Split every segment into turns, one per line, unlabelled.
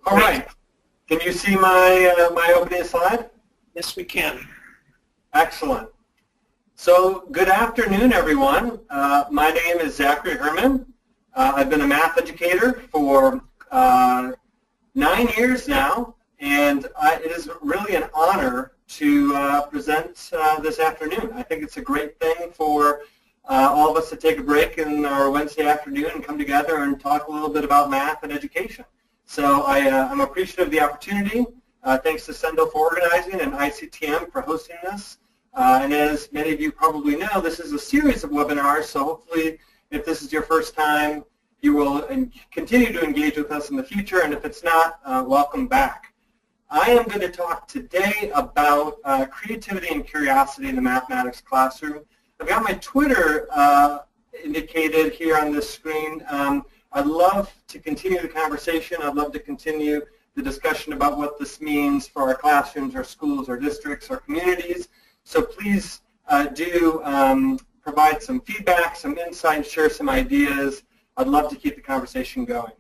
All right. Can you see my my opening slide?
Yes, we can.
Excellent. So good afternoon, everyone. My name is Zachary Herrmann. I've been a math educator for 9 years now, and it is really an honor to present this afternoon. I think it's a great thing for all of us to take a break in our Wednesday afternoon and come together and talk a little bit about math and education. So I'm appreciative of the opportunity. Thanks to Sendo for organizing and ICTM for hosting this. And as many of you probably know, this is a series of webinars, so hopefully if this is your first time, you will continue to engage with us in the future, and if it's not, welcome back. I am going to talk today about creativity and curiosity in the mathematics classroom. I've got my Twitter indicated here on this screen. I'd love to continue the conversation. I'd love to continue the discussion about what this means for our classrooms, our schools, our districts, our communities. So please do provide some feedback, some insight, share some ideas. I'd love to keep the conversation going.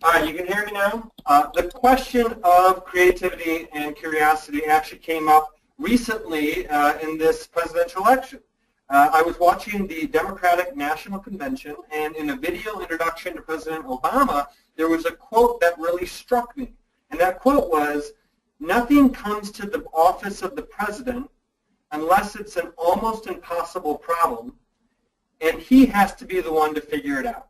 All right, you can hear me now? The question of creativity and curiosity actually came up recently in this presidential election. I was watching the Democratic National Convention, and in a video introduction to President Obama, there was a quote that really struck me. And that quote was, "Nothing comes to the office of the president unless it's an almost impossible problem, and he has to be the one to figure it out."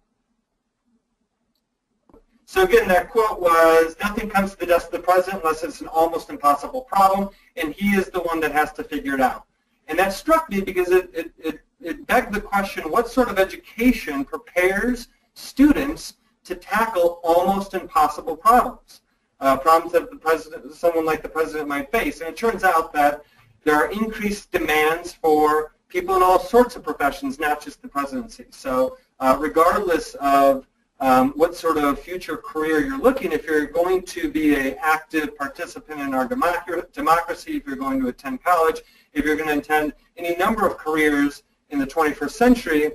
So again, that quote was, nothing comes to the desk of the president unless it's an almost impossible problem, and he is the one that has to figure it out. And that struck me because it begged the question, what sort of education prepares students to tackle almost impossible problems? Problems that someone like the president might face. And it turns out that there are increased demands for people in all sorts of professions, not just the presidency. So regardless of what sort of future career you're looking, if you're going to be an active participant in our democracy, if you're going to attend college, if you're going to attend any number of careers in the 21st century,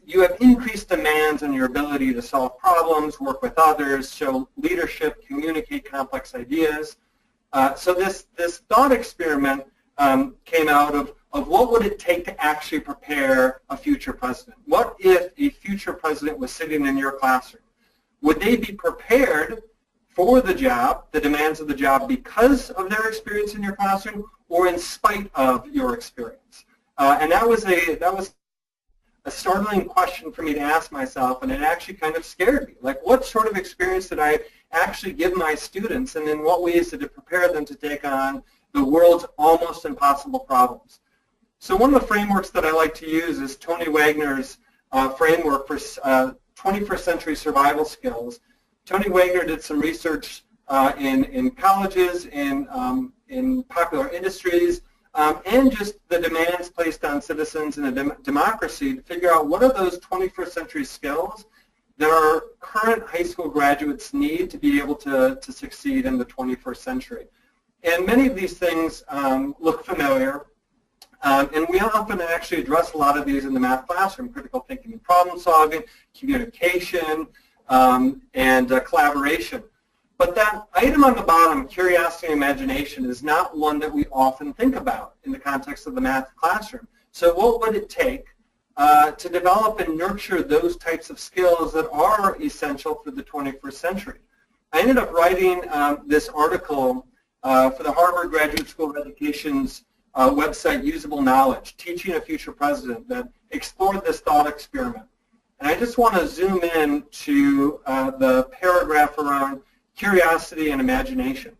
you have increased demands on your ability to solve problems, work with others, show leadership, communicate complex ideas. So this thought experiment came out of what would it take to actually prepare a future president? What if a future president was sitting in your classroom? Would they be prepared for the job, the demands of the job, because of their experience in your classroom, or in spite of your experience? And that was a startling question for me to ask myself, and it actually kind of scared me. Like, what sort of experience did I actually give my students, and in what ways did it prepare them to take on the world's almost impossible problems? So one of the frameworks that I like to use is Tony Wagner's framework for 21st century survival skills. Tony Wagner did some research in colleges, in popular industries, and just the demands placed on citizens in a democracy to figure out what are those 21st century skills that our current high school graduates need to be able to succeed in the 21st century. And many of these things look familiar, and we often actually address a lot of these in the math classroom: critical thinking and problem solving, communication, and collaboration. But that item on the bottom, curiosity and imagination, is not one that we often think about in the context of the math classroom. So what would it take to develop and nurture those types of skills that are essential for the 21st century? I ended up writing this article for the Harvard Graduate School of Education's website, Usable Knowledge, Teaching a Future President, that explored this thought experiment. And I just want to zoom in to the paragraph around curiosity and imagination.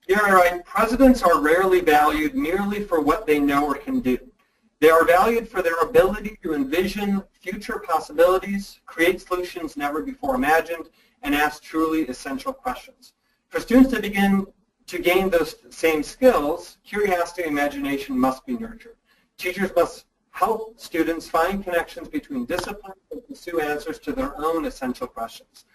Here I write, presidents are rarely valued merely for what they know or can do. They are valued for their ability to envision future possibilities, create solutions never before imagined, and ask truly essential questions. For students to begin to gain those same skills, curiosity and imagination must be nurtured. Teachers must help students find connections between disciplines and pursue answers to their own essential questions.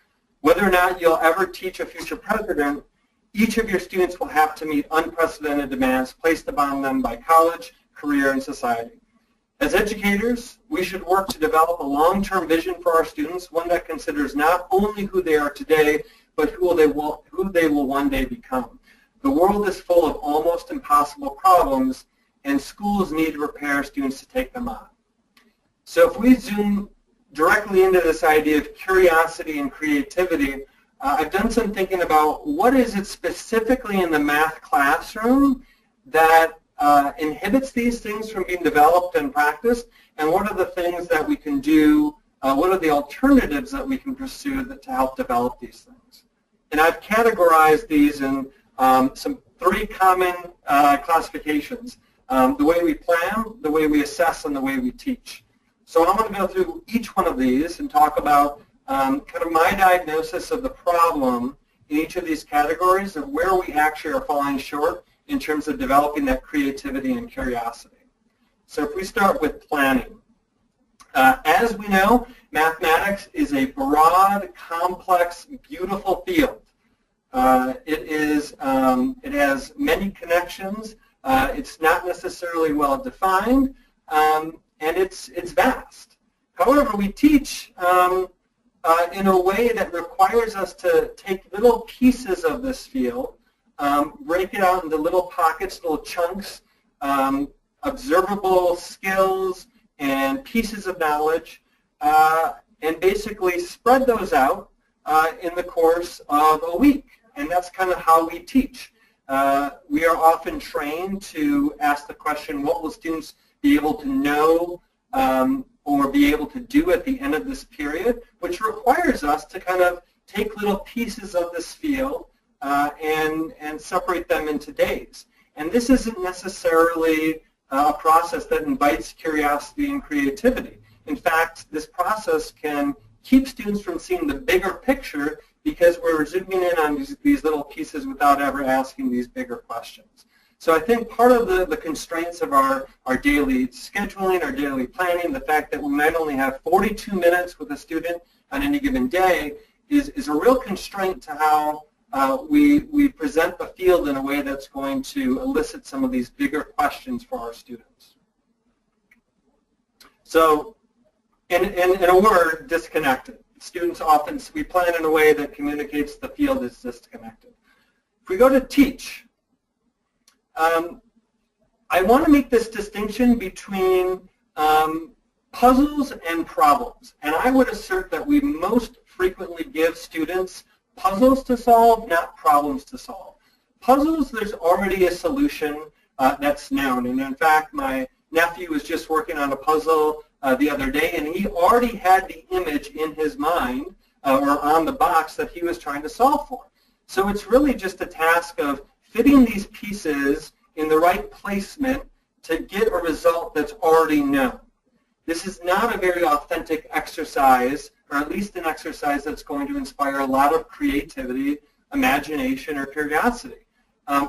Whether or not you'll ever teach a future president, each of your students will have to meet unprecedented demands placed upon them by college, career, and society. As educators, we should work to develop a long-term vision for our students, one that considers not only who they are today, but who they will one day become. The world is full of almost impossible problems, and schools need to prepare students to take them on. So if we zoom directly into this idea of curiosity and creativity, I've done some thinking about what is it specifically in the math classroom that inhibits these things from being developed and practiced, and what are the things that we can do, what are the alternatives that we can pursue to help develop these things. And I've categorized these in some 3 common classifications: the way we plan, the way we assess, and the way we teach. So I'm going to go through each one of these and talk about kind of my diagnosis of the problem in each of these categories of where we actually are falling short in terms of developing that creativity and curiosity. So if we start with planning. As we know, mathematics is a broad, complex, beautiful field. It has many connections. It's not necessarily well defined, and it's vast. However, we teach in a way that requires us to take little pieces of this field, break it out into little pockets, little chunks, observable skills and pieces of knowledge, and basically spread those out in the course of a week. And that's kind of how we teach. We are often trained to ask the question, what will students be able to know or be able to do at the end of this period, which requires us to kind of take little pieces of this field and separate them into days. And this isn't necessarily a process that invites curiosity and creativity. In fact, this process can keep students from seeing the bigger picture because we're zooming in on these little pieces without ever asking these bigger questions. So I think part of the constraints of our daily scheduling, our daily planning, the fact that we might only have 42 minutes with a student on any given day is a real constraint to how we present the field in a way that's going to elicit some of these bigger questions for our students. So in a word, disconnected. Students often, we plan in a way that communicates the field is disconnected. If we go to teach, I want to make this distinction between puzzles and problems. And I would assert that we most frequently give students puzzles to solve, not problems to solve. Puzzles, there's already a solution that's known. And in fact, my nephew was just working on a puzzle the other day, and he already had the image in his mind or on the box that he was trying to solve for. So it's really just a task of fitting these pieces in the right placement to get a result that's already known. This is not a very authentic exercise, or at least an exercise that's going to inspire a lot of creativity, imagination, or curiosity.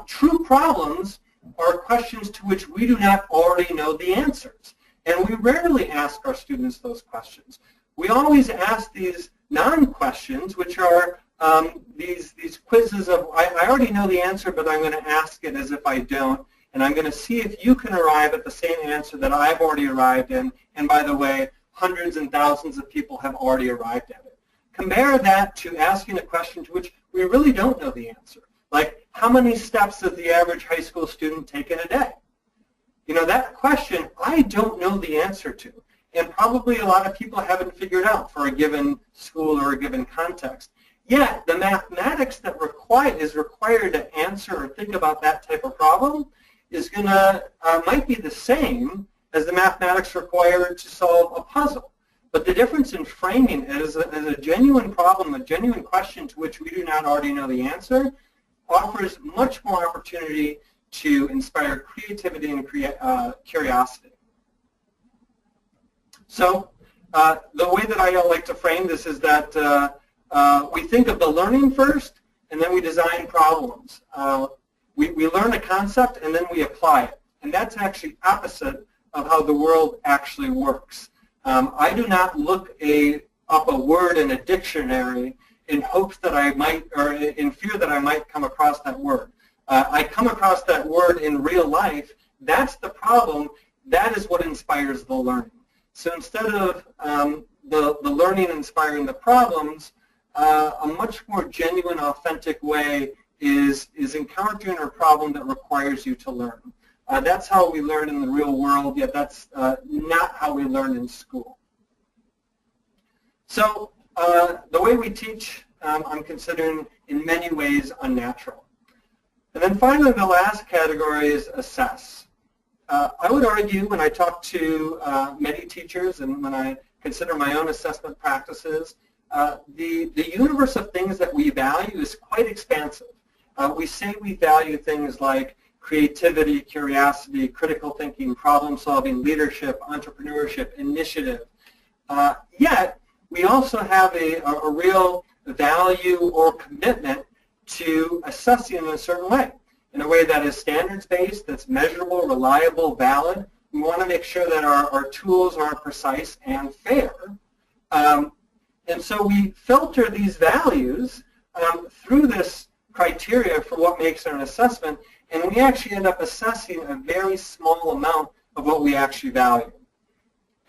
True problems are questions to which we do not already know the answers. And we rarely ask our students those questions. We always ask these non-questions, which are these quizzes of, I already know the answer, but I'm going to ask it as if I don't, and I'm going to see if you can arrive at the same answer that I've already arrived in, and by the way, hundreds and thousands of people have already arrived at it. Compare that to asking a question to which we really don't know the answer. Like, how many steps does the average high school student take in a day? You know, that question I don't know the answer to, and probably a lot of people haven't figured out for a given school or a given context. Yet, the mathematics that is required to answer or think about that type of problem is might be the same as the mathematics required to solve a puzzle. But the difference in framing it as a genuine problem, a genuine question to which we do not already know the answer, offers much more opportunity to inspire creativity and curiosity. So the way that I like to frame this is that we think of the learning first, and then we design problems. We learn a concept, and then we apply it. And that's actually opposite of how the world actually works. I do not look up a word in a dictionary in hopes that I might, or in fear that I might come across that word. I come across that word in real life. That's the problem. that is what inspires the learning. So instead of the learning inspiring the problems, a much more genuine, authentic way is encountering a problem that requires you to learn. That's how we learn in the real world, yet that's not how we learn in school. So the way we teach, I'm considering in many ways unnatural. And then finally, the last category is assess. I would argue when I talk to many teachers and when I consider my own assessment practices, the universe of things that we value is quite expansive. We say we value things like creativity, curiosity, critical thinking, problem solving, leadership, entrepreneurship, initiative. Yet, we also have a real value or commitment to assessing in a certain way, in a way that is standards-based, that's measurable, reliable, valid. We want to make sure that our tools are precise and fair. And so we filter these values through this criteria for what makes an assessment, and we actually end up assessing a very small amount of what we actually value.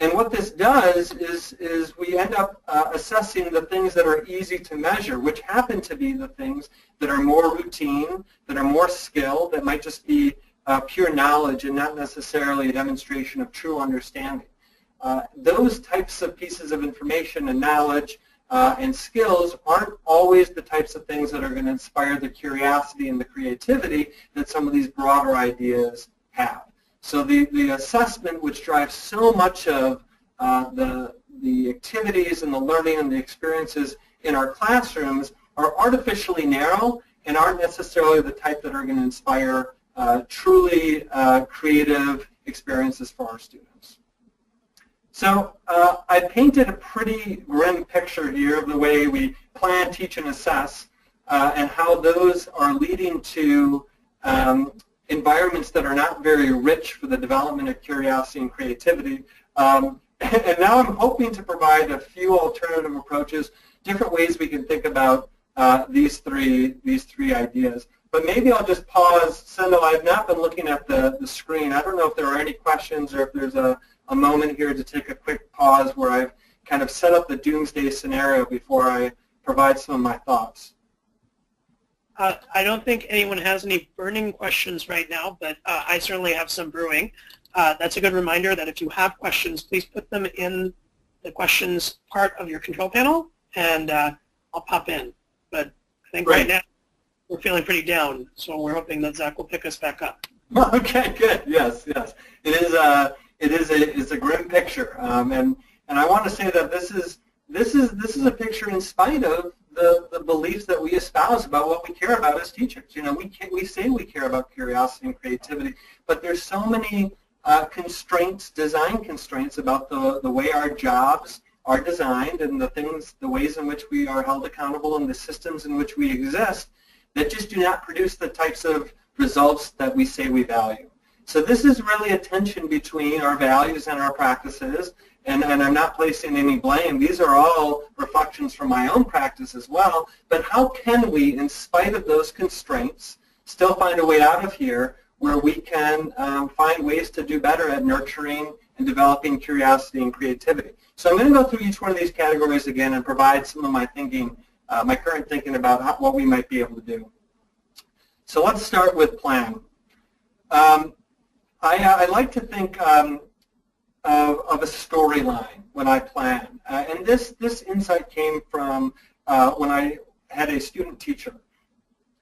And what this does is we end up assessing the things that are easy to measure, which happen to be the things that are more routine, that are more skilled, that might just be pure knowledge and not necessarily a demonstration of true understanding. Those types of pieces of information and knowledge and skills aren't always the types of things that are going to inspire the curiosity and the creativity that some of these broader ideas have. So the assessment, which drives so much of the activities and the learning and the experiences in our classrooms, are artificially narrow and aren't necessarily the type that are going to inspire truly creative experiences for our students. So I painted a pretty grim picture here of the way we plan, teach, and assess, and how those are leading to environments that are not very rich for the development of curiosity and creativity. And now I'm hoping to provide a few alternative approaches, different ways we can think about these three ideas. But maybe I'll just pause. Sendel, I've not been looking at the screen. I don't know if there are any questions or if there's a moment here to take a quick pause where I've kind of set up the doomsday scenario before I provide some of my thoughts.
I don't think anyone has any burning questions right now, but I certainly have some brewing. That's a good reminder that if you have questions, please put them in the questions part of your control panel, and I'll pop in. But I think right now we're feeling pretty down, so we're hoping that Zach will pick us back up.
Okay, good. Yes, yes. It is a grim picture, and I want to say that this is a picture in spite of the beliefs that we espouse about what we care about as teachers. You know, we say we care about curiosity and creativity, but there's so many constraints, design constraints about the way our jobs are designed and the ways in which we are held accountable and the systems in which we exist that just do not produce the types of results that we say we value. So this is really a tension between our values and our practices, and I'm not placing any blame. These are all reflections from my own practice as well, but how can we, in spite of those constraints, still find a way out of here where we can find ways to do better at nurturing and developing curiosity and creativity? So I'm going to go through each one of these categories again and provide some of my thinking, my current thinking about what we might be able to do. So let's start with plan. I like to think of a storyline when I plan, and this insight came from when I had a student teacher.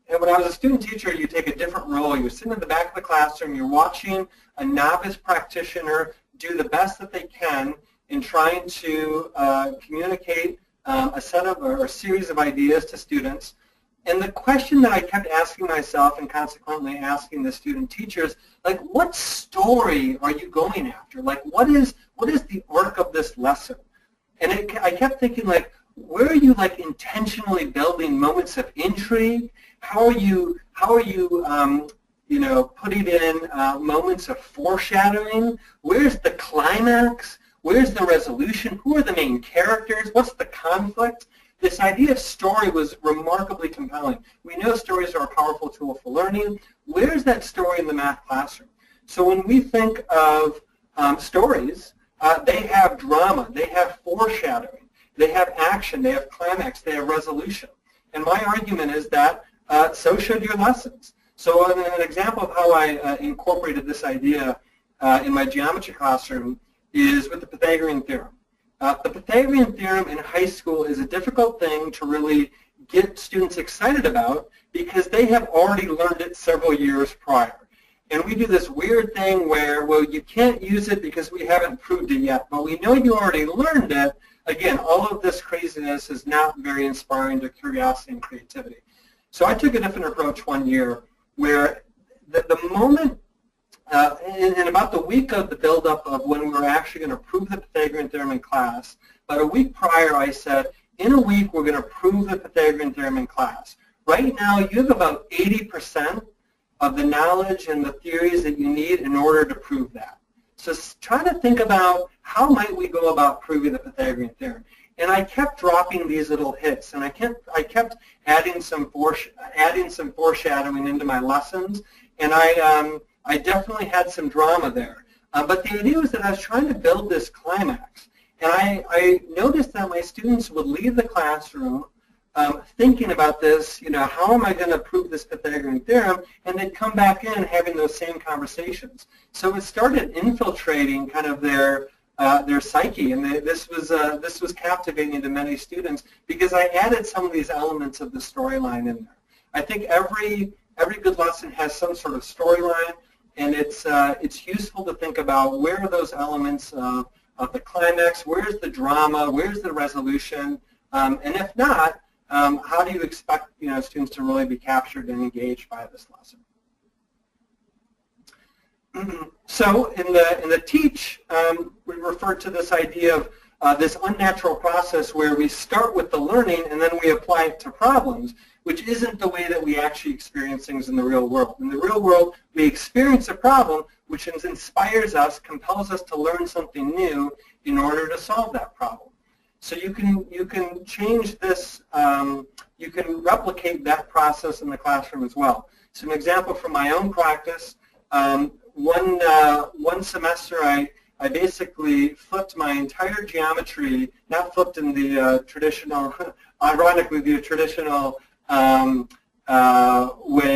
And when I was a student teacher, you take a different role. You're sitting in the back of the classroom. You're watching a novice practitioner do the best that they can in trying to communicate a set of or a series of ideas to students. And the question that I kept asking myself and consequently asking the student teachers, like, what story are you going after? Like, what is the arc of this lesson? And I kept thinking, like, where are you, like, intentionally building moments of intrigue? How are you you know, putting in moments of foreshadowing? Where's the climax? Where's the resolution? Who are the main characters? What's the conflict? This idea of story was remarkably compelling. We know stories are a powerful tool for learning. Where's that story in the math classroom? So when we think of stories, they have drama, they have foreshadowing, they have action, they have climax, they have resolution. And my argument is that so should your lessons. So an example of how I incorporated this idea in my geometry classroom is with the Pythagorean theorem. The Pythagorean theorem in high school is a difficult thing to really get students excited about because they have already learned it several years prior. And we do this weird thing where, well, you can't use it because we haven't proved it yet, but we know you already learned it. Again, all of this craziness is not very inspiring to curiosity and creativity. So I took a different approach one year where the moment, in about the week of the buildup of when we were actually going to prove the Pythagorean theorem in class, about a week prior I said, in a week we're going to prove the Pythagorean theorem in class. Right now you have about 80% of the knowledge and the theories that you need in order to prove that. So try to think about how might we go about proving the Pythagorean theorem. And I kept dropping these little hits, and I kept adding some foreshadowing into my lessons, and I definitely had some drama there. But the idea was that I was trying to build this climax, and I noticed that my students would leave the classroom thinking about this, how am I going to prove this Pythagorean theorem, and they'd come back in having those same conversations. So it started infiltrating kind of their psyche, and this was captivating to many students because I added some of these elements of the storyline in there. I think every good lesson has some sort of storyline, and it's useful to think about where are those elements of the climax, where's the drama, where's the resolution, and if not, how do you expect students to really be captured and engaged by this lesson? So in the teach, we refer to this idea of this unnatural process where we start with the learning and then we apply it to problems, which isn't the way that we actually experience things in the real world. In the real world, we experience a problem which inspires us, compels us to learn something new in order to solve that problem. So you can change this, you can replicate that process in the classroom as well. So an example from my own practice, one semester I basically flipped my entire geometry, not flipped in the traditional, ironically the traditional way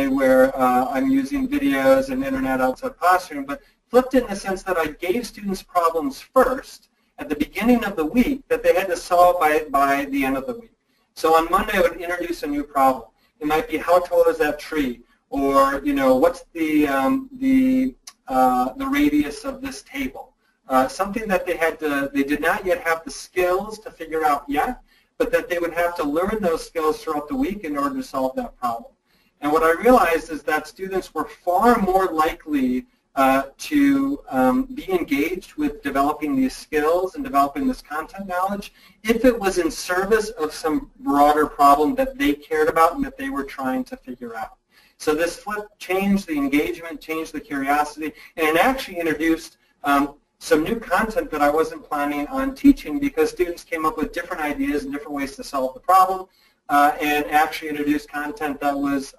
where I'm using videos and internet outside classroom, but flipped it in the sense that I gave students problems first at the beginning of the week that they had to solve by the end of the week. So on Monday I would introduce a new problem. It might be how tall is that tree, or what's the radius of this table. Something that they did not yet have the skills to figure out yet, but that they would have to learn those skills throughout the week in order to solve that problem. And what I realized is that students were far more likely to be engaged with developing these skills and developing this content knowledge if it was in service of some broader problem that they cared about and that they were trying to figure out. So this flip changed the engagement, changed the curiosity, and it actually introduced some new content that I wasn't planning on teaching because students came up with different ideas and different ways to solve the problem, and actually introduced content that was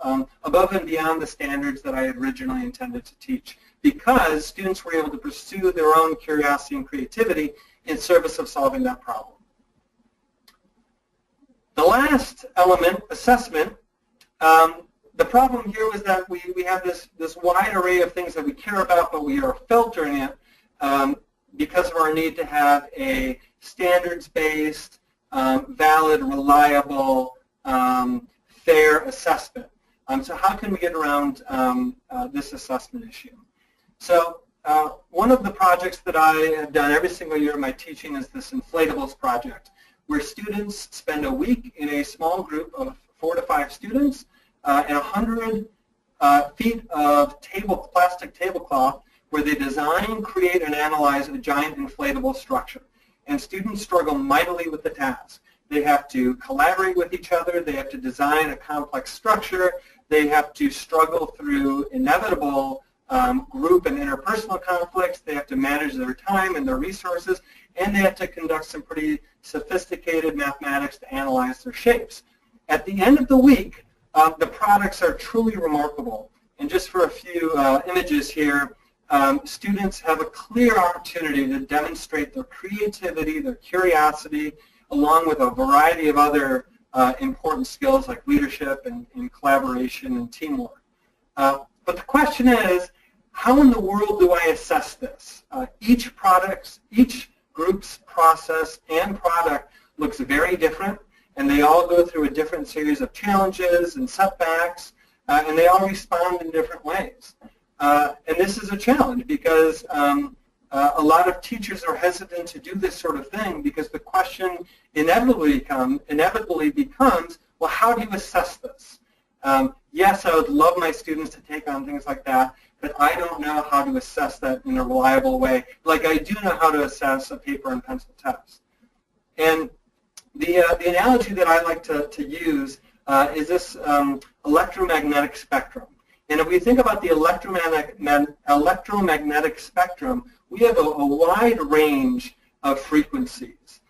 above and beyond the standards that I had originally intended to teach, because students were able to pursue their own curiosity and creativity in service of solving that problem. The last element, assessment, the problem here was that we have this wide array of things that we care about, but we are filtering it because of our need to have a standards-based, valid, reliable, fair assessment. So how can we get around this assessment issue? So one of the projects that I have done every single year of my teaching is this inflatables project, where students spend a week in a small group of 4 to 5 students and 100 feet of plastic tablecloth where they design, create, and analyze a giant inflatable structure. And students struggle mightily with the task. They have to collaborate with each other. They have to design a complex structure. They have to struggle through inevitable group and interpersonal conflicts. They have to manage their time and their resources. And they have to conduct some pretty sophisticated mathematics to analyze their shapes. At the end of the week, the products are truly remarkable. And just for a few images here, students have a clear opportunity to demonstrate their creativity, their curiosity, along with a variety of other important skills like leadership and collaboration and teamwork. But the question is, how in the world do I assess this? Each group's process and product looks very different, and they all go through a different series of challenges and setbacks, and they all respond in different ways. And this is a challenge because a lot of teachers are hesitant to do this sort of thing because the question inevitably becomes, well, how do you assess this? Yes, I would love my students to take on things like that, but I don't know how to assess that in a reliable way, like I do know how to assess a paper and pencil test. And the analogy that I like to use is this electromagnetic spectrum. And if we think about the electromagnetic spectrum, we have a wide range of frequencies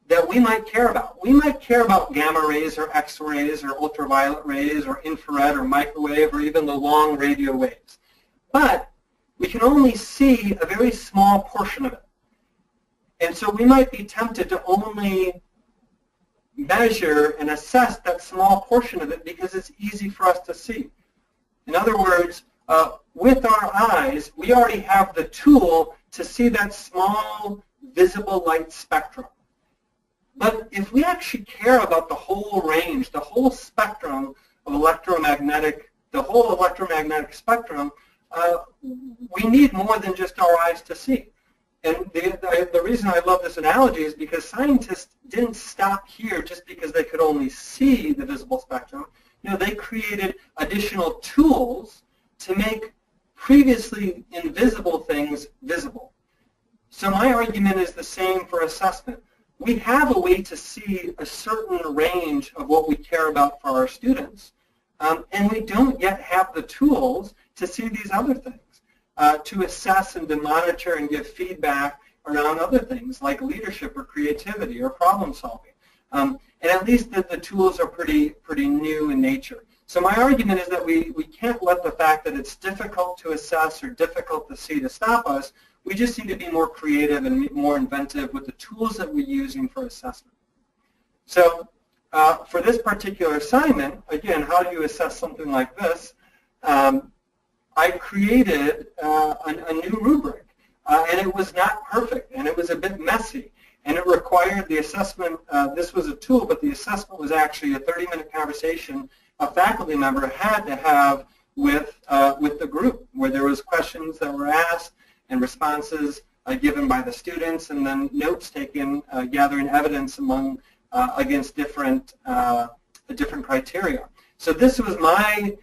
that we might care about. We might care about gamma rays or X-rays or ultraviolet rays or infrared or microwave or even the long radio waves. But we can only see a very small portion of it. And so we might be tempted to only measure and assess that small portion of it because it's easy for us to see. In other words, with our eyes, we already have the tool to see that small visible light spectrum. But if we actually care about the whole range, the whole spectrum of the whole electromagnetic spectrum, we need more than just our eyes to see. And the reason I love this analogy is because scientists didn't stop here just because they could only see the visible spectrum. You know, they created additional tools to make previously invisible things visible. So my argument is the same for assessment. We have a way to see a certain range of what we care about for our students, and we don't yet have the tools to see these other things, to assess and to monitor and give feedback around other things like leadership or creativity or problem solving. And at least the tools are pretty new in nature. So my argument is that we can't let the fact that it's difficult to assess or difficult to see to stop us. We just need to be more creative and more inventive with the tools that we're using for assessment. So for this particular assignment, again, how do you assess something like this? I created a new rubric, and it was not perfect, and it was a bit messy. And it required the assessment, this was a tool, but the assessment was actually a 30-minute conversation a faculty member had to have with the group, where there was questions that were asked and responses given by the students, and then notes taken, gathering evidence among against different criteria. So this was my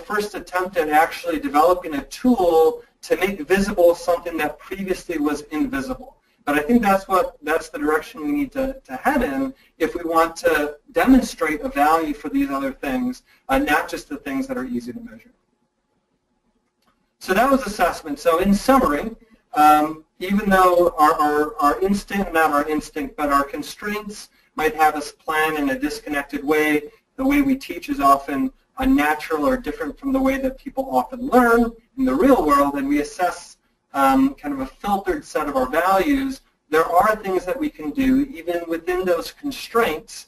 first attempt at actually developing a tool to make visible something that previously was invisible. But I think that's the direction we need to head in if we want to demonstrate a value for these other things, not just the things that are easy to measure. So that was assessment. So in summary, even though our instinct, not our instinct, but our constraints might have us plan in a disconnected way, the way we teach is often unnatural or different from the way that people often learn in the real world, and we assess kind of a filtered set of our values, there are things that we can do even within those constraints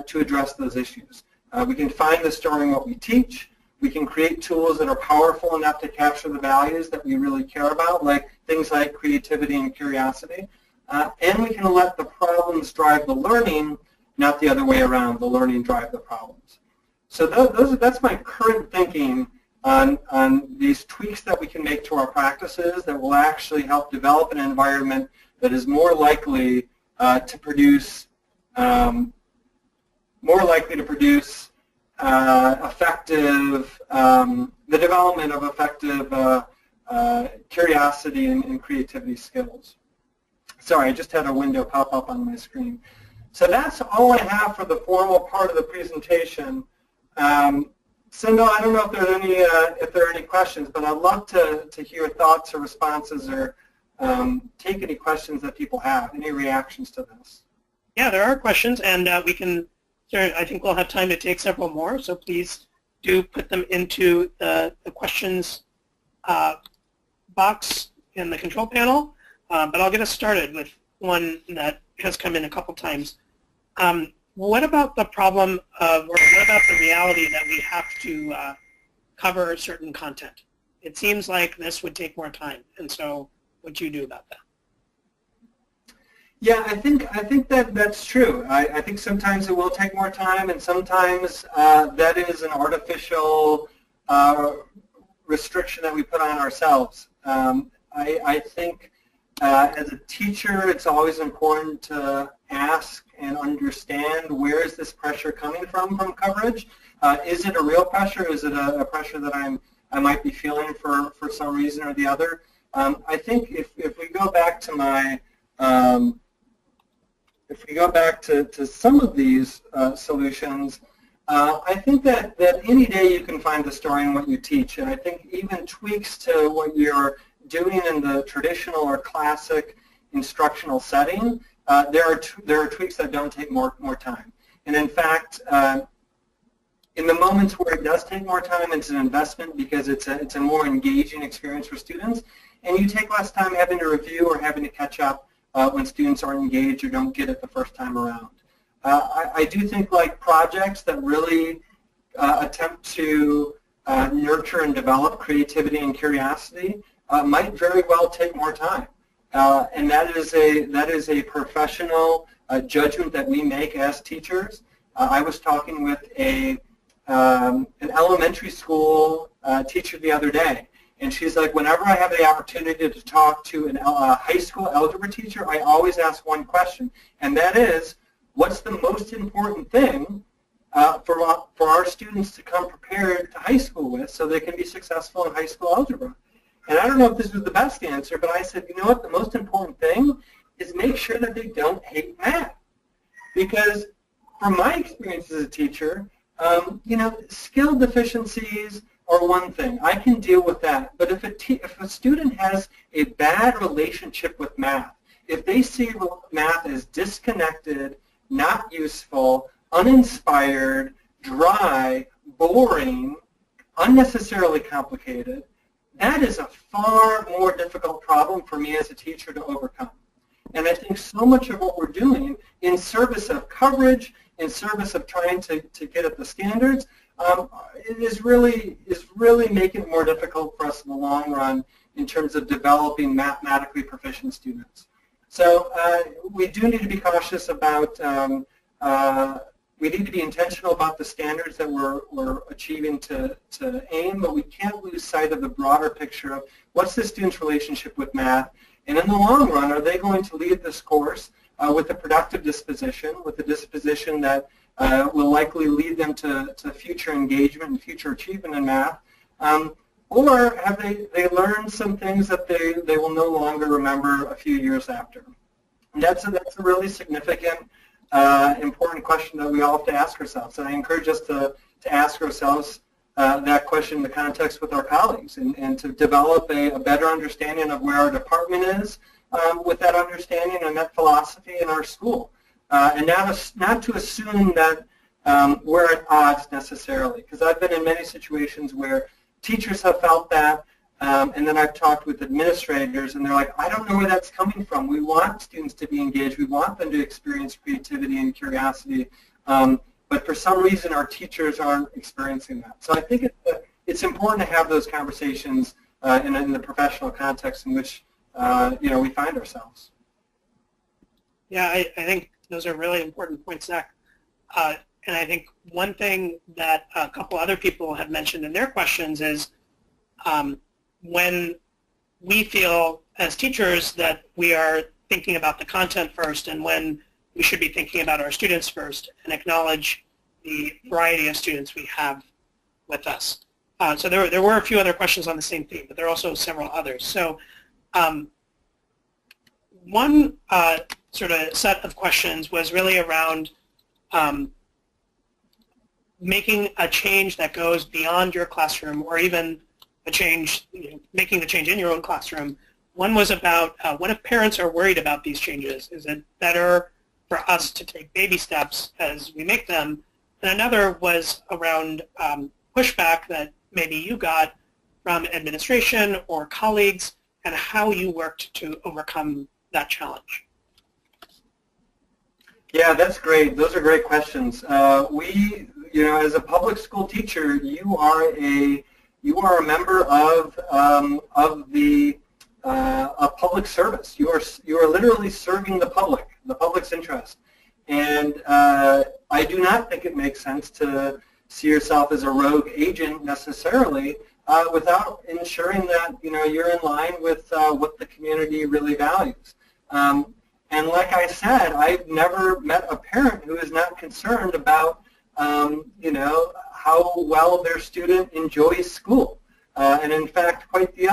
to address those issues. We can find the story in what we teach. We can create tools that are powerful enough to capture the values that we really care about, like things like creativity and curiosity. And we can let the problems drive the learning, not the other way around, the learning drive the problems. So that's my current thinking on these tweaks that we can make to our practices that will actually help develop an environment that is more likely to produce effective, the development of effective curiosity and creativity skills. Sorry, I just had a window pop up on my screen. So that's all I have for the formal part of the presentation. Sindel, I don't know if there are any questions, but I'd love to hear thoughts or responses or take any questions that people have, any reactions to this.
Yeah, there are questions, and we can, I think we'll have time to take several more, so please do put them into the questions box in the control panel, but I'll get us started with one that has come in a couple times. What about the problem of, or what about the reality that we have to cover certain content? It seems like this would take more time, and so what do you do about that?
Yeah, I think that's true. I think sometimes it will take more time, and sometimes that is an artificial restriction that we put on ourselves. I think as a teacher, it's always important to ask and understand where is this pressure coming from coverage. Is it a real pressure? Is it a pressure that I might be feeling for some reason or the other? I think if we go back to my if we go back to some of these solutions, I think that any day you can find the story in what you teach, and I think even tweaks to what you're doing in the traditional or classic instructional setting, there are tweaks that don't take more time. And in fact, in the moments where it does take more time, it's an investment because it's a more engaging experience for students, and you take less time having to review or having to catch up when students aren't engaged or don't get it the first time around. I do think like projects that really attempt to nurture and develop creativity and curiosity might very well take more time. And that is a professional judgment that we make as teachers. I was talking with an elementary school teacher the other day, and she's like, whenever I have the opportunity to talk to a high school algebra teacher, I always ask one question, and that is, what's the most important thing for our students to come prepared to high school with so they can be successful in high school algebra? And I don't know if this was the best answer, but I said, you know what, the most important thing is make sure that they don't hate math. Because from my experience as a teacher, you know, skill deficiencies are one thing. I can deal with that. But if a student has a bad relationship with math, if they see math as disconnected, not useful, uninspired, dry, boring, unnecessarily complicated, that is a far more difficult problem for me as a teacher to overcome. And I think so much of what we're doing in service of coverage, in service of trying to get at the standards, it is really making it more difficult for us in the long run in terms of developing mathematically proficient students. So we do need to be cautious about, we need to be intentional about the standards that we're achieving to aim, but we can't lose sight of the broader picture of what's the student's relationship with math, and in the long run, are they going to lead this course with a productive disposition, with a disposition that will likely lead them to future engagement and future achievement in math, or have they learned some things that they will no longer remember a few years after? And that's a really significant, important question that we all have to ask ourselves. And I encourage us to ask ourselves that question in the context with our colleagues and to develop a better understanding of where our department is with that understanding and that philosophy in our school. And not to assume that we're at odds necessarily, because I've been in many situations where teachers have felt that, and then I've talked with administrators, and they're like, I don't know where that's coming from. We want students to be engaged. We want them to experience creativity and curiosity, but for some reason our teachers aren't experiencing that. So I think it's important to have those conversations in the professional context in which we find ourselves.
Yeah, I think those are really important points, Zach. And I think one thing that a couple other people have mentioned in their questions is when we feel as teachers that we are thinking about the content first and when we should be thinking about our students first and acknowledge the variety of students we have with us. So there were a few other questions on the same theme, but there are also several others. So one sort of set of questions was really around making a change that goes beyond your classroom, or even a change, making the change in your own classroom. One was about what if parents are worried about these changes? Is it better for us to take baby steps as we make them? And another was around pushback that maybe you got from administration or colleagues and how you worked to overcome that challenge.
Yeah, that's great. Those are great questions. As a public school teacher, you are a member of public service. You are literally serving the public's interest. And I do not think it makes sense to see yourself as a rogue agent necessarily without ensuring that you're in line with what the community really values. And like I said, I've never met a parent who is not concerned about how well their student enjoys school. And in fact, quite the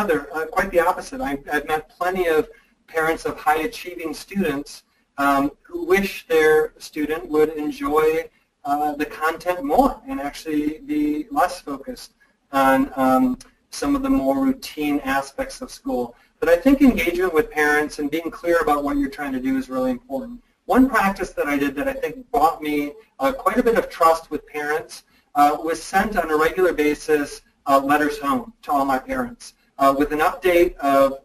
opposite. I've met plenty of parents of high-achieving students who wish their student would enjoy the content more and actually be less focused on some of the more routine aspects of school. But I think engagement with parents and being clear about what you're trying to do is really important. One practice that I did that I think brought me quite a bit of trust with parents was sent on a regular basis letters home to all my parents with an update of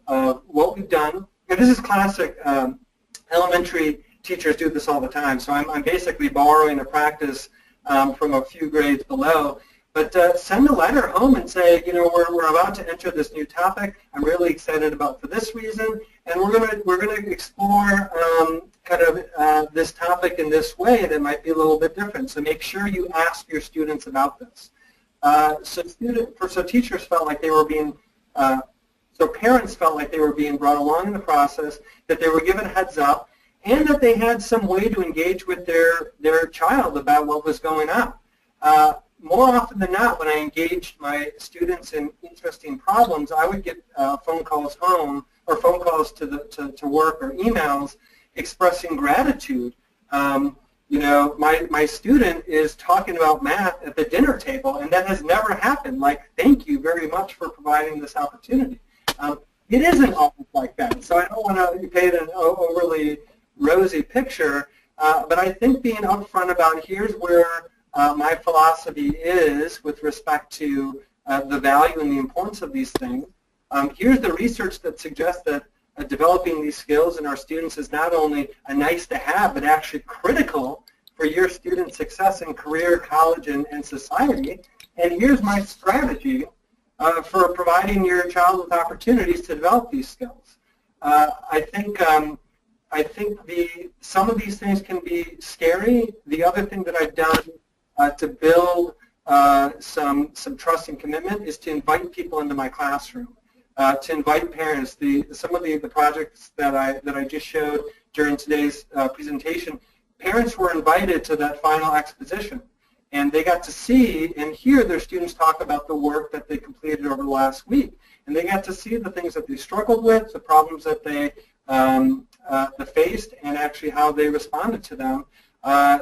what we've done. And this is classic. Elementary teachers do this all the time, so I'm basically borrowing a practice from a few grades below. But send a letter home and say, we're about to enter this new topic. I'm really excited about for this reason, and we're gonna explore this topic in this way that might be a little bit different. So make sure you ask your students about this. So teachers felt like they were being, so parents felt like they were being brought along in the process, that they were given heads up, and that they had some way to engage with their child about what was going on. More often than not, when I engaged my students in interesting problems, I would get phone calls home or phone calls to work or emails expressing gratitude. My student is talking about math at the dinner table, and that has never happened. Like, thank you very much for providing this opportunity. It isn't always like that, so I don't want to paint an overly rosy picture, but I think being upfront about here's where my philosophy is with respect to the value and the importance of these things. Here's the research that suggests that developing these skills in our students is not only a nice to have, but actually critical for your student success in career, college, and society. And here's my strategy for providing your child with opportunities to develop these skills. I think some of these things can be scary. The other thing that I've done to build some trust and commitment is to invite people into my classroom, to invite parents. Some of the projects that I just showed during today's presentation, parents were invited to that final exposition, and they got to see and hear their students talk about the work that they completed over the last week, and they got to see the things that they struggled with, the problems that they faced, and actually how they responded to them.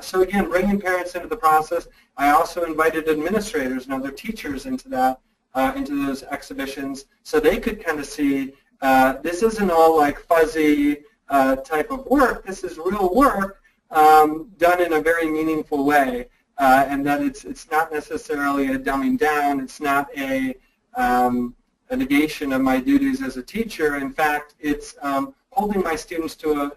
So again, bringing parents into the process. I also invited administrators and other teachers into that, into those exhibitions, so they could kind of see this isn't all like fuzzy type of work. This is real work done in a very meaningful way, and that it's not necessarily a dumbing down. It's not a negation of my duties as a teacher. In fact, it's holding my students to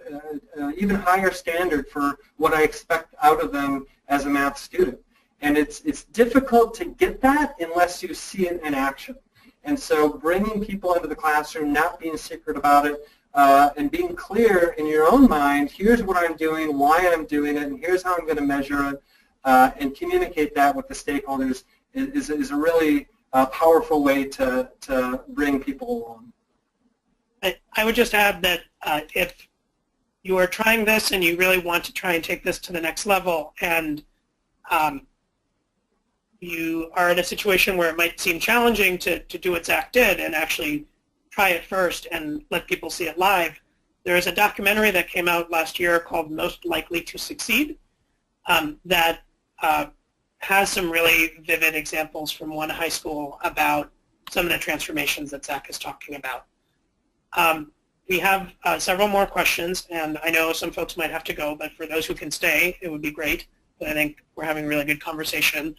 an even higher standard for what I expect out of them as a math student. And it's difficult to get that unless you see it in action. And so bringing people into the classroom, not being secret about it, and being clear in your own mind, here's what I'm doing, why I'm doing it, and here's how I'm going to measure it, and communicate that with the stakeholders is a really powerful way to bring people along.
I would just add that if you are trying this and you really want to try and take this to the next level, and you are in a situation where it might seem challenging to do what Zach did and actually try it first and let people see it live, there is a documentary that came out last year called Most Likely to Succeed that has some really vivid examples from one high school about some of the transformations that Zach is talking about. We have several more questions, and I know some folks might have to go, but for those who can stay, it would be great. But I think we're having a really good conversation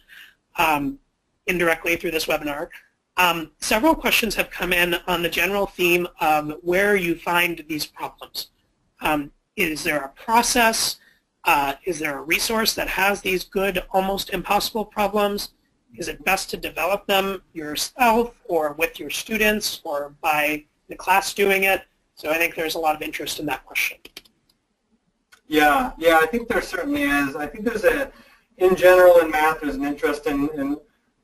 indirectly through this webinar. Several questions have come in on the general theme of where you find these problems. Is there a process? Is there a resource that has these good, almost impossible problems? Is it best to develop them yourself or with your students or by the class doing it? So I think there's a lot of interest in that question.
Yeah, I think there certainly is. I think there's in general in math, there's an interest in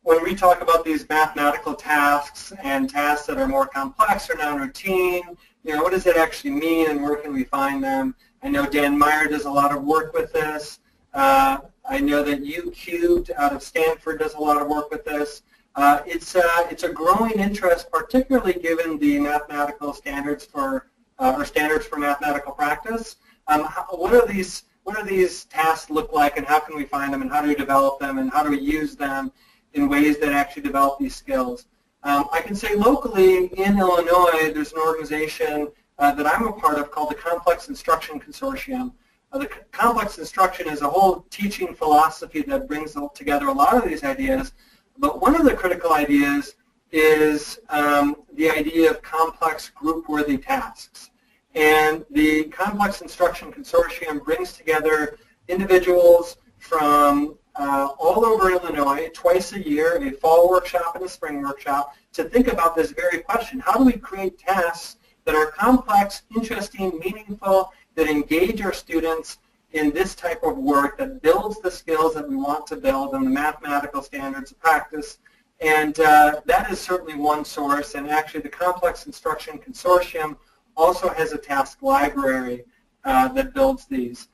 when we talk about these mathematical tasks and tasks that are more complex or non-routine, what does it actually mean and where can we find them? I know Dan Meyer does a lot of work with this. I know that U-Cubed out of Stanford does a lot of work with this. It's a growing interest, particularly given the mathematical standards for or standards for mathematical practice. What do these tasks look like, and how can we find them, and how do we develop them, and how do we use them in ways that actually develop these skills? I can say locally in Illinois, there's an organization that I'm a part of called the Complex Instruction Consortium. The complex instruction is a whole teaching philosophy that brings together a lot of these ideas, but one of the critical ideas is the idea of complex group-worthy tasks. And the Complex Instruction Consortium brings together individuals from all over Illinois twice a year, a fall workshop and a spring workshop, to think about this very question. How do we create tasks that are complex, interesting, meaningful, that engage our students in this type of work, that builds the skills that we want to build and the mathematical standards of practice? And that is certainly one source, and actually the Complex Instruction Consortium also has a task library that builds these.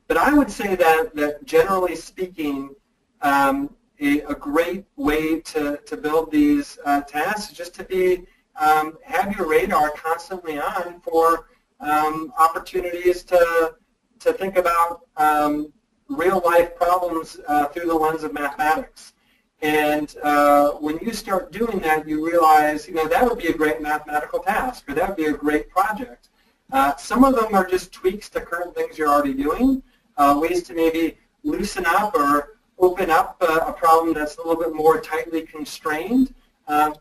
But I would say that generally speaking, a great way to build these tasks is just to have your radar constantly on for opportunities to think about real-life problems through the lens of mathematics. And when you start doing that, you realize, that would be a great mathematical task, or that would be a great project. Some of them are just tweaks to current things you're already doing, ways to maybe loosen up or open up a problem that's a little bit more tightly constrained.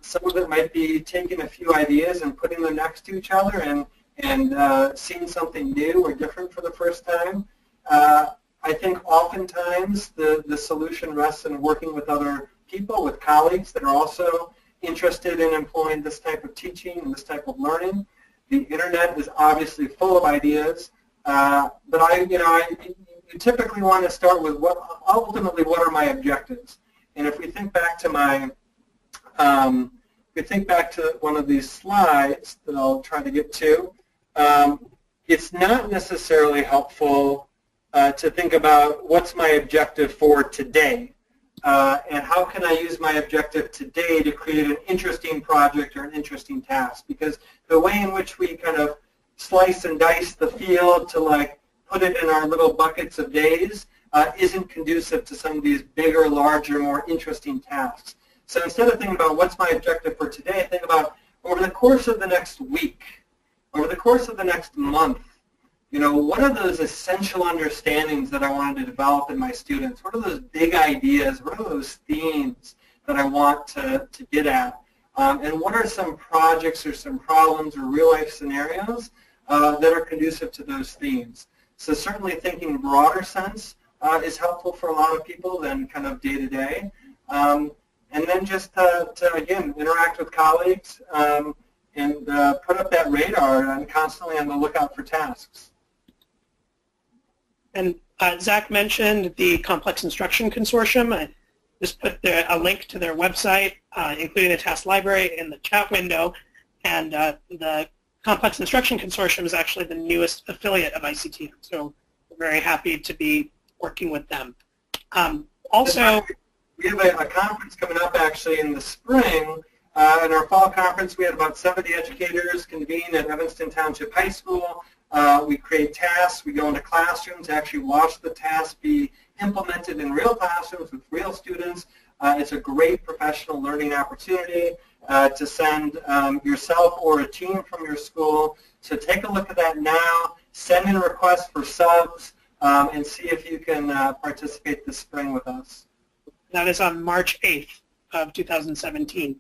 Some of it might be taking a few ideas and putting them next to each other and seeing something new or different for the first time. I think oftentimes the solution rests in working with other people, with colleagues that are also interested in employing this type of teaching and this type of learning. The internet is obviously full of ideas, but you typically want to start with ultimately what are my objectives. And if we think back to one of these slides that I'll try to get to, it's not necessarily helpful to think about what's my objective for today, and how can I use my objective today to create an interesting project or an interesting task, because the way in which we kind of slice and dice the field to put it in our little buckets of days isn't conducive to some of these bigger, larger, more interesting tasks. So instead of thinking about what's my objective for today, think about over the course of the next week, over the course of the next month, what are those essential understandings that I wanted to develop in my students? What are those big ideas? What are those themes that I want to get at? And what are some projects or some problems or real-life scenarios that are conducive to those themes? So certainly thinking broader sense is helpful for a lot of people than kind of day-to-day. And then just to, again, interact with colleagues and put up that radar and constantly on the lookout for tasks.
And Zach mentioned the Complex Instruction Consortium. I just put a link to their website, including the task library, in the chat window. And the Complex Instruction Consortium is actually the newest affiliate of ICTM. So we're very happy to be working with them. Also,
we have a conference coming up actually in the spring. In our fall conference, we had about 70 educators convene at Evanston Township High School. We create tasks. We go into classrooms to actually watch the tasks be implemented in real classrooms with real students. It's a great professional learning opportunity to send yourself or a team from your school. So take a look at that now. Send in requests for subs and see if you can participate this spring with us.
That is on March 8th of 2017.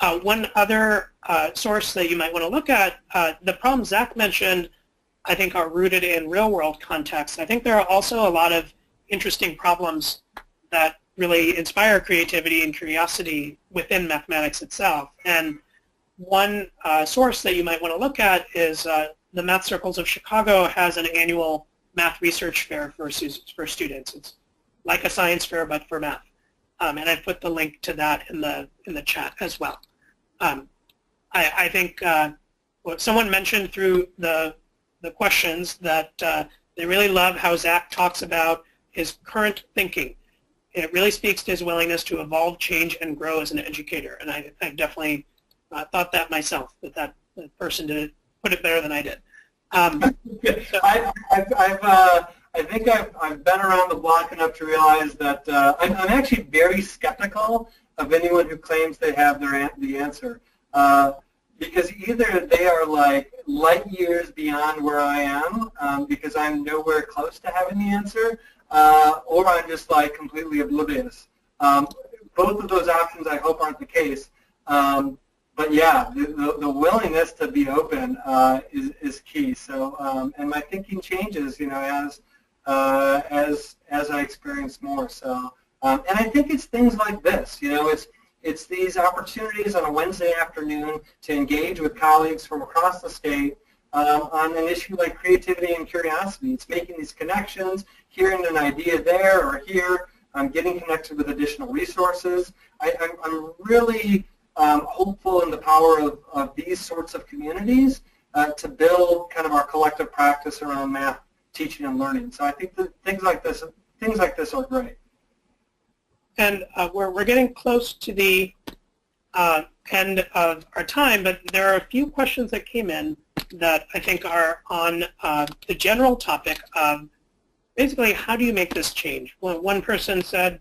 One other source that you might want to look at, the problems Zach mentioned, I think are rooted in real-world context. I think there are also a lot of interesting problems that really inspire creativity and curiosity within mathematics itself. And one source that you might want to look at is the Math Circles of Chicago has an annual math research fair for students. It's like a science fair, but for math. And I put the link to that in the chat as well. I think what someone mentioned through the questions that they really love how Zach talks about his current thinking. It really speaks to his willingness to evolve, change, and grow as an educator. And I definitely thought that myself, that person did put it better than I did.
So. I think I've been around the block enough to realize that I'm actually very skeptical of anyone who claims they have the answer. Because either they are like light years beyond where I am, because I'm nowhere close to having the answer, or I'm just like completely oblivious. Both of those options I hope aren't the case. But yeah, the willingness to be open is key. So, and my thinking changes, you know, as I experience more. So, and I think it's things like this, you know, it's these opportunities on a Wednesday afternoon to engage with colleagues from across the state on an issue like creativity and curiosity. It's making these connections, hearing an idea there or here, getting connected with additional resources. I'm really hopeful in the power of these sorts of communities to build kind of our collective practice around math teaching and learning. So I think that things like this are great.
And we're getting close to the end of our time, but there are a few questions that came in that I think are on the general topic of basically how do you make this change? Well, one person said,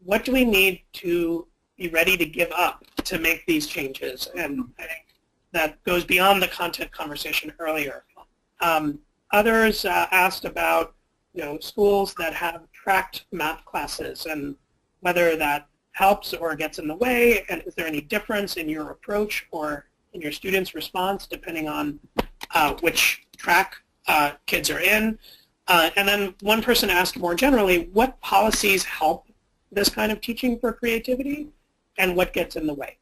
what do we need to be ready to give up to make these changes? And I think that goes beyond the content conversation earlier. Others asked about, you know, schools that have tracked math classes and whether that helps or gets in the way, and is there any difference in your approach or in your students' response depending on which track kids are in. And then one person asked more generally, what policies help this kind of teaching for creativity and what gets in the way?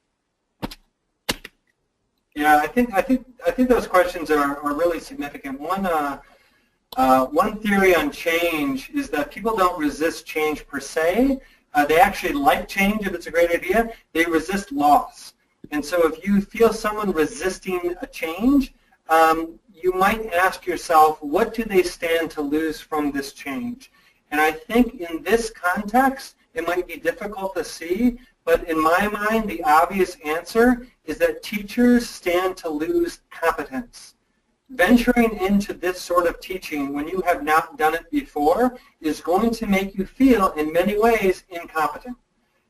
Yeah, I think those questions are really significant. One theory on change is that people don't resist change per se. They actually like change if it's a great idea. They resist loss. And so if you feel someone resisting a change, you might ask yourself, what do they stand to lose from this change? And I think in this context, it might be difficult to see, but in my mind, the obvious answer is that teachers stand to lose competence. Venturing into this sort of teaching when you have not done it before is going to make you feel, in many ways, incompetent.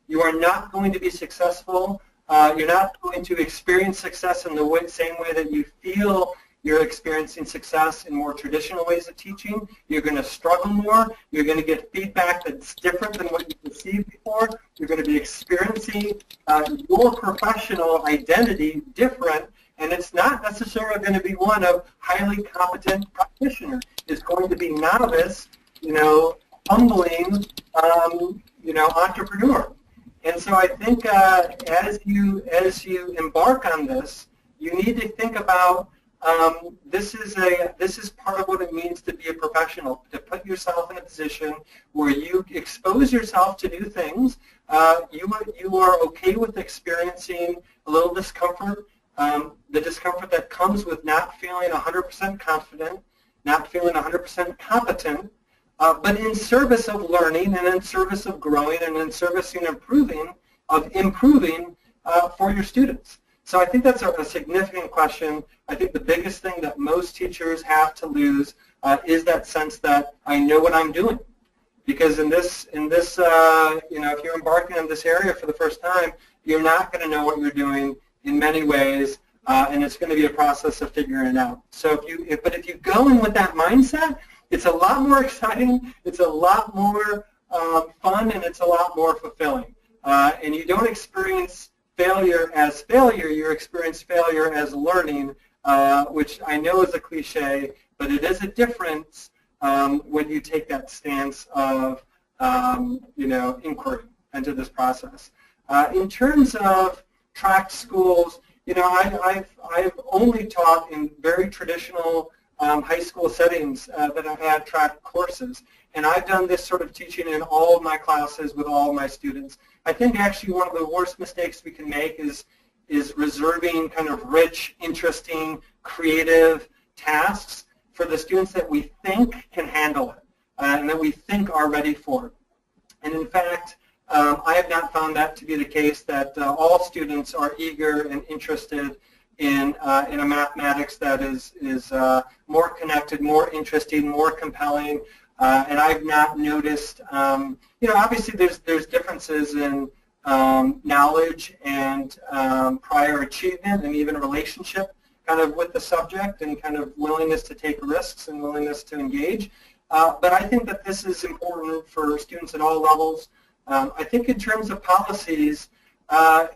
You are not going to be successful. You're not going to experience success in the same way that you feel you're experiencing success in more traditional ways of teaching. You're going to struggle more. You're going to get feedback that's different than what you received before. You're going to be experiencing your professional identity different, and it's not necessarily going to be one of highly competent practitioner. It's going to be novice, you know, humbling, you know, entrepreneur. And so I think as you embark on this, you need to think about this is part of what it means to be a professional, to put yourself in a position where you expose yourself to new things. You are okay with experiencing a little discomfort, the discomfort that comes with not feeling 100% confident, not feeling 100% competent, but in service of learning and in service of growing and in service of improving for your students. So I think that's a significant question. I think the biggest thing that most teachers have to lose is that sense that I know what I'm doing. Because in this, you know, if you're embarking on this area for the first time, you're not going to know what you're doing in many ways, and it's going to be a process of figuring it out. So if you go in with that mindset, it's a lot more exciting, it's a lot more fun, and it's a lot more fulfilling. And you don't experience failure as failure, you experience failure as learning, which I know is a cliche, but it is a difference when you take that stance of inquiry into this process. In terms of tracked schools, I've only taught in very traditional high school settings that have had tracked courses, and I've done this sort of teaching in all of my classes with all of my students. I think actually one of the worst mistakes we can make is reserving kind of rich, interesting, creative tasks for the students that we think can handle it and that we think are ready for it. And in fact, I have not found that to be the case, that all students are eager and interested in a mathematics that is more connected, more interesting, more compelling. And I've not noticed, obviously there's differences in knowledge and prior achievement and even relationship kind of with the subject and kind of willingness to take risks and willingness to engage. But I think that this is important for students at all levels. I think in terms of policies, how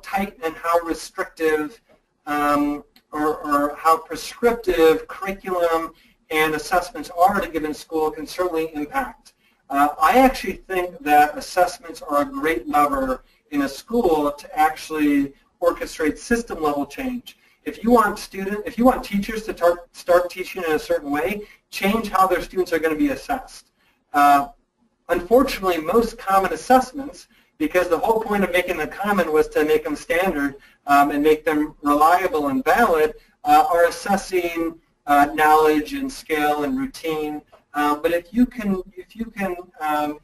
tight and how restrictive or how prescriptive curriculum and assessments are at a given school can certainly impact. I actually think that assessments are a great lever in a school to actually orchestrate system-level change. If you want teachers to start teaching in a certain way, change how their students are going to be assessed. Unfortunately, most common assessments, because the whole point of making them common was to make them standard and make them reliable and valid, are assessing knowledge and skill and routine. But if you can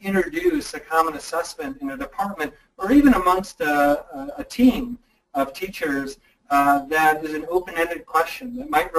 introduce a common assessment in a department or even amongst a team of teachers that is an open-ended question that might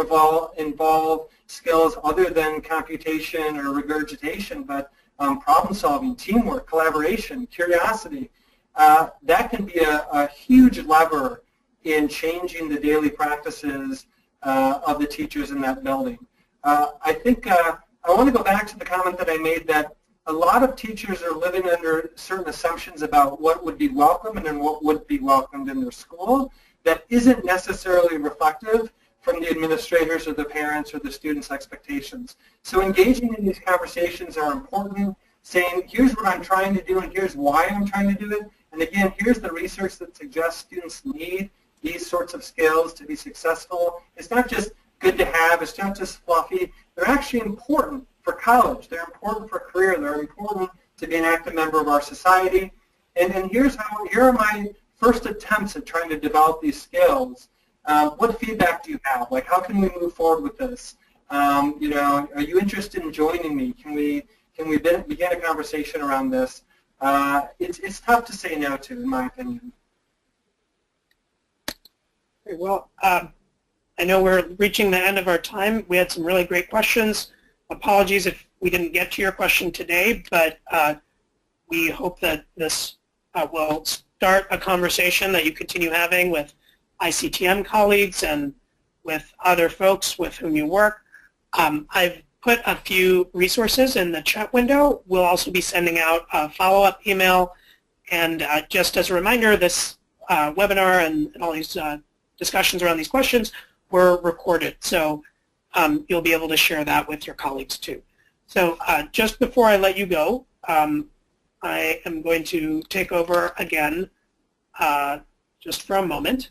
involve skills other than computation or regurgitation, but problem-solving, teamwork, collaboration, curiosity, that can be a huge lever in changing the daily practices of the teachers in that building. I think I want to go back to the comment that I made that a lot of teachers are living under certain assumptions about what would be welcome and what would be welcomed in their school that isn't necessarily reflective from the administrators or the parents or the students' expectations. So engaging in these conversations are important, saying here's what I'm trying to do and here's why I'm trying to do it. And again, here's the research that suggests students need these sorts of skills to be successful. It's not just good to have, it's not just fluffy. They're actually important for college. They're important for career. They're important to be an active member of our society. And here are my first attempts at trying to develop these skills. What feedback do you have? Like, how can we move forward with this? Are you interested in joining me? Can we begin a conversation around this? It's tough to say no to, in my opinion.
Very well. I know we're reaching the end of our time. We had some really great questions. Apologies if we didn't get to your question today, but we hope that this will start a conversation that you continue having with ICTM colleagues and with other folks with whom you work. I've put a few resources in the chat window. We'll also be sending out a follow-up email. And just as a reminder, this webinar and all these discussions around these questions were recorded. So you'll be able to share that with your colleagues too. So just before I let you go, I am going to take over again just for a moment.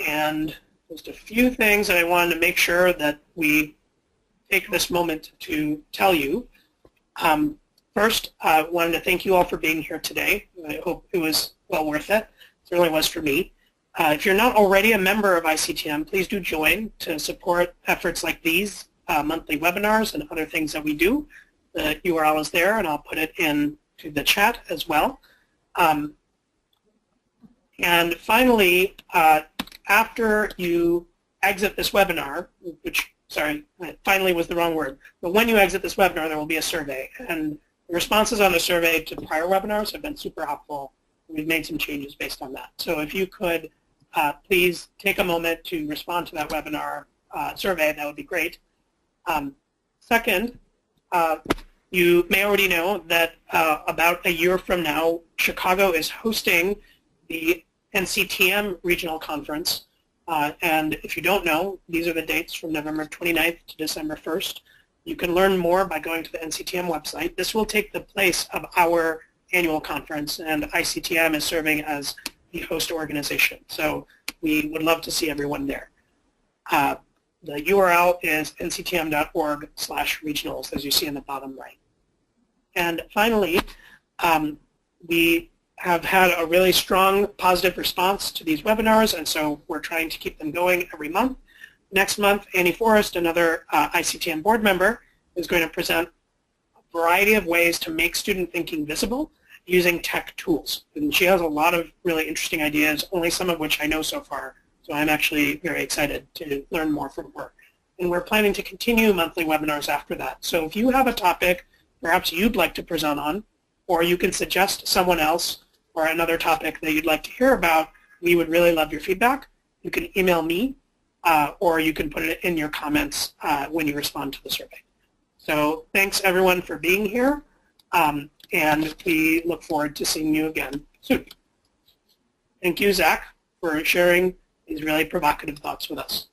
And just a few things that I wanted to make sure that we take this moment to tell you. First, I wanted to thank you all for being here today. I hope it was well worth it. It certainly was for me. If you're not already a member of ICTM, please do join to support efforts like these monthly webinars and other things that we do. The URL is there, and I'll put it into the chat as well. And finally, after you exit this webinar, finally was the wrong word, but when you exit this webinar, there will be a survey. And the responses on the survey to prior webinars have been super helpful. We've made some changes based on that. So if you could please take a moment to respond to that webinar survey, that would be great. Second, You may already know that about a year from now, Chicago is hosting the NCTM Regional Conference. And if you don't know, these are the dates from November 29th to December 1st. You can learn more by going to the NCTM website. This will take the place of our annual conference, and ICTM is serving as the host organization. So we would love to see everyone there. The URL is nctm.org/regionals, as you see in the bottom right. And finally, we have had a really strong positive response to these webinars, and so we're trying to keep them going every month. Next month, Annie Forrest, another ICTM board member, is going to present a variety of ways to make student thinking visible using tech tools. And she has a lot of really interesting ideas, only some of which I know so far, so I'm actually very excited to learn more from her. And we're planning to continue monthly webinars after that. So if you have a topic perhaps you'd like to present on, or you can suggest someone else or another topic that you'd like to hear about, we would really love your feedback. You can email me, or you can put it in your comments when you respond to the survey. So thanks everyone for being here, and we look forward to seeing you again soon. Thank you, Zach, for sharing these really provocative thoughts with us.